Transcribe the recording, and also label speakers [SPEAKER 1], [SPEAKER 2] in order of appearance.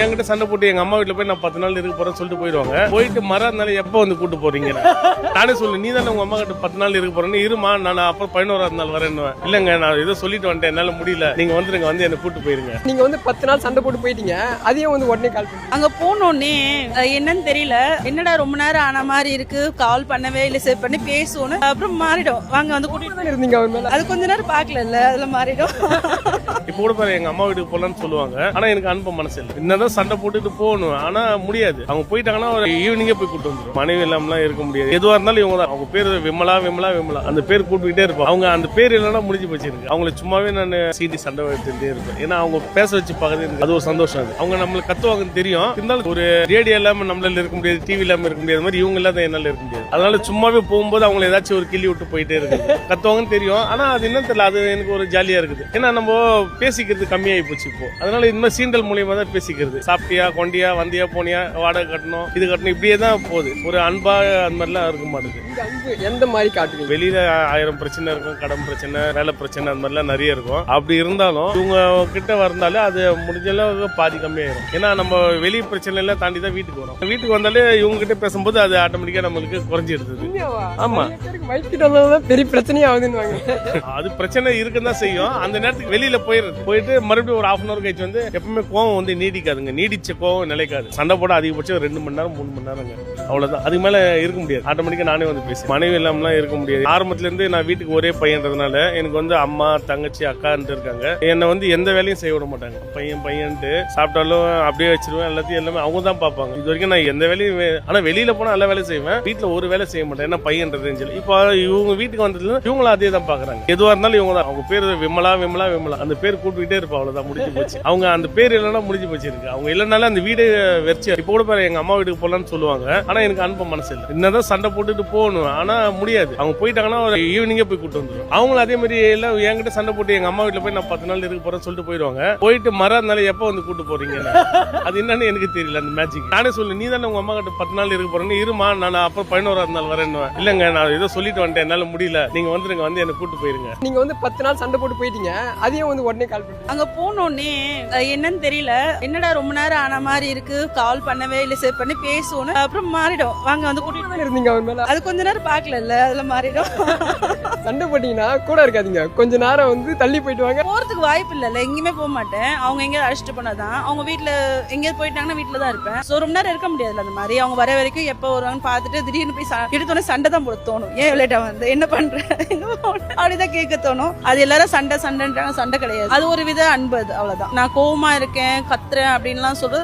[SPEAKER 1] என்கிட்ட சண்டை போட்டு எங்க அம்மா வீட்டுல போய் நான் 10 நாள் இருக்க போறேன்னு சொல்லிட்டு போயிடுவாங்க. போயிட்டு மறுநாள் எப்ப வந்து கூட்டு போறீங்க? நானே சொல்லு, நீ தானே உங்க அம்மா கிட்ட 10 நாள் இருக்க போறேன்னு. இருமா, நான் அப்புறம் 11ஆவது நாள் வரேன்னு. இல்லங்க, நான் ஏதோ சொல்லிட்டு வந்துட்டேன், என்னால முடியல, நீங்க வந்துருங்க, வந்து என்ன கூட்டு போயிருங்க.
[SPEAKER 2] நீங்க வந்து 10 நாள் சண்டை போட்டு போயிட்டீங்க, அதையும் வந்து உடனே கால் பண்ணி
[SPEAKER 3] அங்க போனோடனே என்னன்னு தெரியல, என்னடா ரொம்ப நேரம் ஆன மாதிரி இருக்கு, கால் பண்ணவே இல்லை, சேவ் பண்ணி பேசுவோன்னு அப்புறம் மாறிடும். வாங்க வந்து கூட்டிட்டு
[SPEAKER 2] இருந்தீங்க அவர் மேல.
[SPEAKER 3] அது கொஞ்ச நேரம் பாக்கல, அதுல மாறிடும்.
[SPEAKER 1] இப்ப கூட பாரு, எங்க அம்மா வீட்டுக்கு போலான்னு சொல்லுவாங்க, ஆனா எனக்கு அனுப்ப மனசு இல்லை. என்னதான் சண்டை போட்டுட்டு போகணும், ஆனா முடியாது. அவங்க போயிட்டாங்கன்னா ஒரு ஈவினிங்கே போய் கூட்டு வந்துடும். மனைவி இல்லாமலாம் இருக்க முடியாது. எதுவா இருந்தாலும் இவங்க தான். அவங்க பேர் விமலா விமலா விமலா, அந்த பேர் கூப்பிட்டுக்கிட்டே இருப்போம். அவங்க அந்த பேர் இல்லைன்னா முடிஞ்சு போச்சிருக்கு. அவங்களை சும்மாவே நான் சீட்டி சண்டை எடுத்துட்டே இருப்பேன். ஏன்னா அவங்க பேச வச்சு பாக்குறது அது ஒரு சந்தோஷம். அது அவங்க நம்மளுக்கு கத்துவாங்கன்னு தெரியும். இருந்தாலும் ஒரு ரேடியோ இல்லாம நம்மளால இருக்க முடியாது, டிவி இல்லாம இருக்க முடியாது, மாதிரி இவங்க இல்லாத என்னால இருக்க முடியாது. அதனால சும்மாவே போகும்போது அவங்களை ஏதாச்சும் ஒரு கிள்ளி விட்டு போயிட்டே இருக்கு. கத்துவாங்கன்னு தெரியும், ஆனா அது என்ன தெரியல, அது எனக்கு ஒரு ஜாலியா இருக்குது. ஏன்னா நம்ம பேசிக்கிறது கம்மியாகி போச்சு இப்போ. அதனால இந்த மாதிரி சீண்டல் மூலியமா தான் பேசிக்கிறது. சாப்பிட்டியா, கொண்டியா, வந்தியா, போனியா, வாடகை கட்டணும், இது கட்டணும், இப்படியே தான் போகுது. ஒரு அன்பா அந்த மாதிரிலாம் இருக்க மாட்டேங்குது.
[SPEAKER 2] அன்பு எந்த மாதிரி காட்டுவீங்க?
[SPEAKER 1] வெளியில 1000 பிரச்சனை இருக்கும், கடன் பிரச்சனை, வேலை பிரச்சனை, அந்த மாதிரிலாம் நிறைய இருக்கும். அப்படி இருந்தாலும் இவங்க கிட்ட வந்தாலே அது முடிஞ்ச அளவுக்கு பாதி கம்மியாயிரும். ஏன்னா நம்ம வெளி பிரச்சனை எல்லாம் தாண்டி தான் வீட்டுக்கு வரும். வீட்டுக்கு வந்தாலே இவங்க கிட்ட பேசும்போது அது ஆட்டோமேட்டிக்கா நம்மளுக்கு குறைஞ்சிடுது. ஆமா,
[SPEAKER 2] பெரிய பிரச்சனையே ஆகுதுன்னு.
[SPEAKER 1] அது பிரச்சனை இருக்குன்னு தான் செய்யும். அந்த நேரத்துக்கு வெளியில போயிட்டு மறுபடியும் ஒரு 1/2 hour கழிச்சு வந்து எப்பவுமே கோவம் வந்து நீடிக்காதுங்க. நீடிச்ச கோவம் நிலைக்காது. சண்டை போட அதிகபட்சம் 2 மணி நேரம் 3 மணி நேரங்க, அவ்வளவுதான். அதுக்கு மேல இருக்க முடியாது. ஆட்டோமேட்டிக்கா நானே வந்து பேச மனைவி இல்லாமலாம் இருக்க முடியாது. ஆரம்பத்துல இருந்து நான் வீட்டுக்கு ஒரே பையன்றதுனால எனக்கு வந்து அம்மா, தங்கச்சி, அக்கான்ட்டு இருக்காங்க. என்னை வந்து எந்த வேலையும் செய்ய விட மாட்டாங்க. பையன்ட்டு சாப்பிட்டாலும் அப்படியே வச்சிருவேன். எல்லாத்தையும் எல்லாமே அவங்க தான் பார்ப்பாங்க. இது வரைக்கும் நான் எந்த வேலையும், ஆனா வெளியில போனா எல்லா வேலையும் செய்வேன், வீட்டுல ஒரு வேலை செய்ய மாட்டேன். ஏன்னா பையன்றது இப்போ இவங்க வீட்டுக்கு வந்ததுல இவங்களும் அதே தான் பாக்குறாங்க. எதுவா இருந்தாலும் இவங்க தான். அவங்க பேர் விமலா விமலா விமலா, அந்த பேர் கூப்பிட்டுக்கிட்டே இருப்பா, அவ்வளவுதான், முடிஞ்சு போச்சு. அவங்க அந்த பேர் இல்லைன்னா முடிஞ்சு போச்சு இருக்கு. அவங்க இல்லைனாலும் அந்த வீடு வெறிச்சு. இப்போ கூட பாரு, எங்க அம்மா வீட்டுக்கு போலான்னு சொல்லுவாங்க, ஆனா எனக்கு அனுப்ப மனசு இல்லை. என்னதான் சண்டை போட்டுட்டு போகணும், ஆனா முடியாது. அவங்க போயிட்டாங்கன்னா ஒரு ஈவினிங்கே போய் கூட்டு வந்துடும். அவங்களும் அதே மாதிரி எல்லாம் என்கிட்ட சண்டை போட்டு எங்க அம்மா வீட்டுல போய் நான் 10 நாள் இருக்க போறேன்னு சொல்லிட்டு போயிடுவாங்க. போயிட்டு மறுநாள் எப்ப வந்து கூட்டு போறீங்க? அது என்னன்னு எனக்கு தெரியல அந்த மேஜிக். நானே சொல்லு, நீ தானே உங்க அம்மா கிட்ட 10 நாள் இருக்க போறேன்னு. இருமா, நான் அப்புறம் 11ஆவது நாள் வரேன்னு. இல்லங்க, நான் ஏதோ சொல்லிட்டு வந்துட்டேன், என்னால முடியல, நீங்க வந்துருங்க, வந்து என்ன கூட்டு போயிருங்க.
[SPEAKER 2] நீங்க வந்து 10 நாள் சண்டை போட்டு போயிட்டீங்க, அதையும் வந்து உடனே கால் பண்ணி
[SPEAKER 3] அங்க போனோடனே என்னன்னு தெரியல, என்னடா ரொம்ப நேரம் ஆன மாதிரி இருக்கு, கால் பண்ணவே இல்லை, சேவ் பண்ணி பேசுவோன்னு அப்புறம் மாறிடும். வாங்க வந்து கூட்டிட்டு
[SPEAKER 2] இருந்தீங்க அவர் மேல.
[SPEAKER 3] அது கொஞ்ச நேரம் பாக்கல, அதுல மாறிடும்.
[SPEAKER 2] சண்டை போட்டீங்கன்னா கூட இருக்காதீங்க, கொஞ்ச நேரம் வந்து தள்ளி போயிட்டு வாங்க.
[SPEAKER 3] போறதுக்கு வாய்ப்பு இல்ல, எங்கேயுமே போக மாட்டேன். அவங்க எங்கேயாவது அழைச்சிட்டு போனாதான். அவங்க வீட்டுல எங்கேயாவது போயிட்டாங்கன்னா வீட்டுல தான் இருப்பேன். சோ ரொம்ப நேரம் இருக்க முடியாதுல்ல. அந்த மாதிரி அவங்க வர வரைக்கும் எப்ப வருவாங்கன்னு பாத்துட்டு திடீர்னு போய் எடுத்தோன்னே சண்டை தான் போட தோணும். ஏன் லேட்டா வந்து என்ன பண்ற அப்படிதான் கேட்க தோணும். அது எல்லாரும் சண்டைன்றாங்க, சண்டை கிடையாது. அது ஒரு வித அன்பு, அது அவ்வளவுதான். நான் கோவமா இருக்கேன், கத்துறேன் அப்படின்லாம் சொல்றது